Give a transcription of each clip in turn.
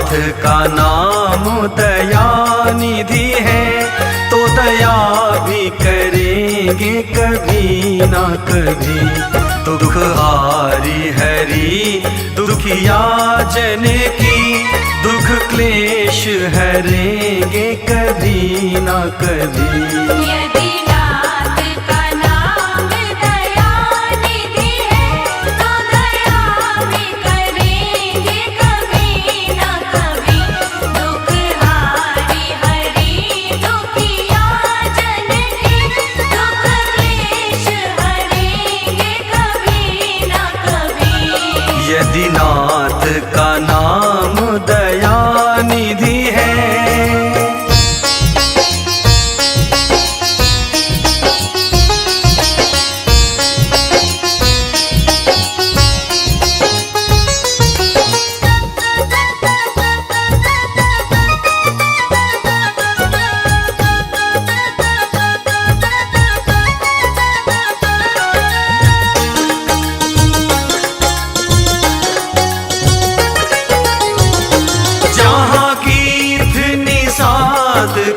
का नाम दयानिधि है, तो दया भी करेंगे कभी ना कभी। दुख हारी हरि दुखिया जन की, दुख क्लेश हरेंगे कभी ना कभी। यदि नाथ का नाम दयानिधि है, तो दया भी करेंगे कभी ना कभी। दुख हारी हरि दुखिया जन की, दुख क्लेश हरेंगे कभी ना कभी। यदि नाथ का नाम दयानिधि है।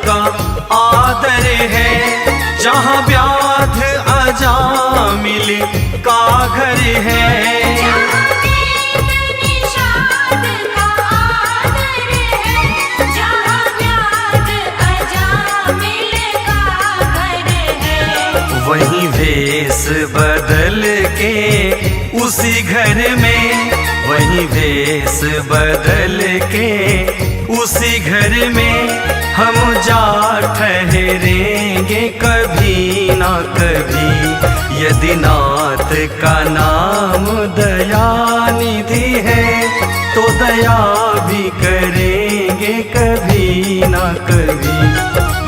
का आदर है, जहाँ व्याध अजामिल का घर है। जहाँ वेद निषाद का आदर है, जहाँ व्याध अजामिल का घर है। वहीं भेष बदल के उसी घर में, वहीं भेष बदल के उसी घर में हम जा ठहरेंगे कभी ना कभी। यदि नाथ का नाम दयानिधि है, तो दया भी करेंगे कभी ना कभी।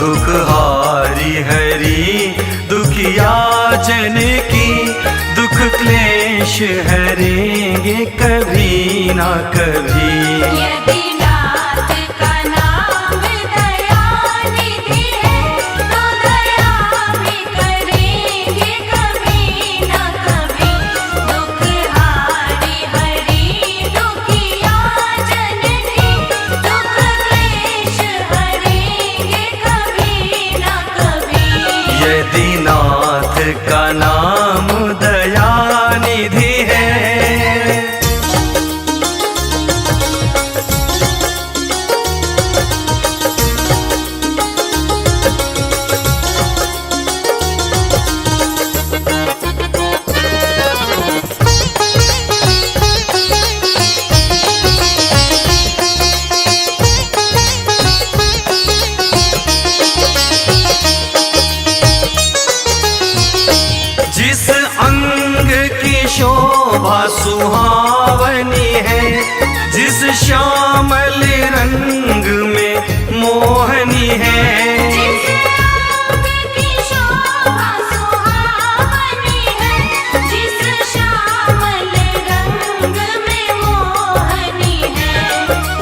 दुख हारी हरि दुखिया जन की, दुख क्लेश हरेंगे कभी ना कभी। यदि नाथ का नाम दयानिधि है, तो दया भी करेंगे कभी ना कभी। दुख हारी हरि दुखिया जन की, दुख क्लेश हरेंगे कभी ना कभी। यदि नाथ का नाम दयानिधि है। जिस अंग की शोभा सुहावनी है, जिस श्यामल रंग में मोहनी है। जिस अंग की शोभा सुहावनी है, जिस श्यामल रंग में मोहनी है।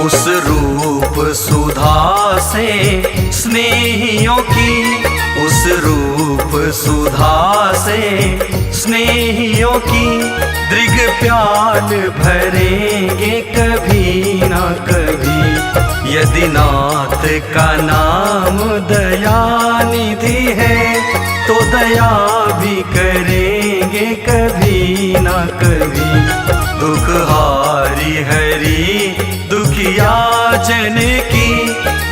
उस रूप सुधा से स्नेहियों की, उस रूप सुधा से स्नेहियों की, दृग प्याल भरेंगे कभी ना कभी। यदि नाथ का नाम दयानिधि है, तो दया भी करेंगे कभी ना कभी। दुख हारी हरि दुखिया जन की,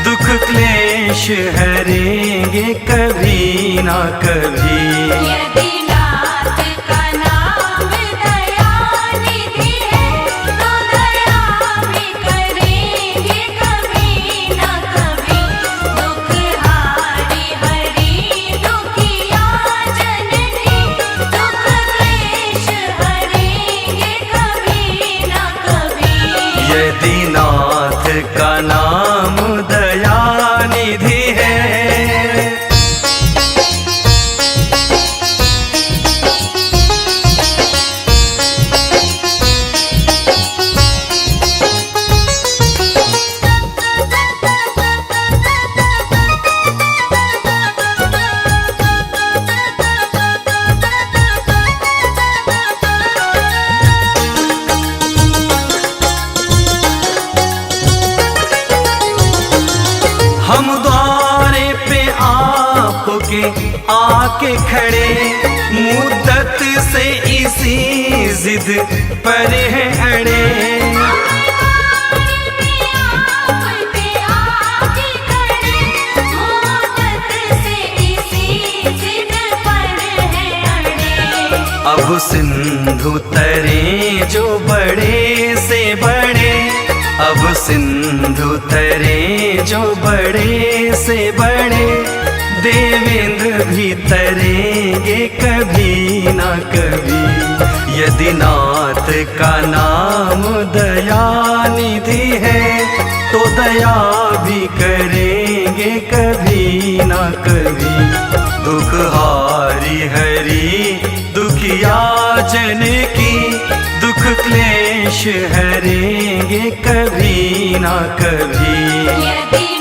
दुख क्लेश हरेंगे कभी ना कभी। यदि नाथ का नाम दयानिधि है, तो दया भी करेंगे कभी ना कभी। दुख हारी हरि दुखिया जन की, दुख क्लेश हरेंगे कभी ना कभी। यदि नाथ का नाम दयानिधि है। हम द्वारे पे आपके आके खड़े, मुद्दत से इसी जिद पर है अड़े। अब सिंधु तरे जो बड़े से बड़े, अब सिंधु तरे जो बड़े से बड़े, देवेंद्र भी तरेंगे कभी ना कभी। यदि नाथ का नाम दयानिधि है, तो दया भी करेंगे कभी ना कभी। दुख हारी हरि दुखिया जन की, दुख क्लेश हरेंगे कभी ना कभी। यदि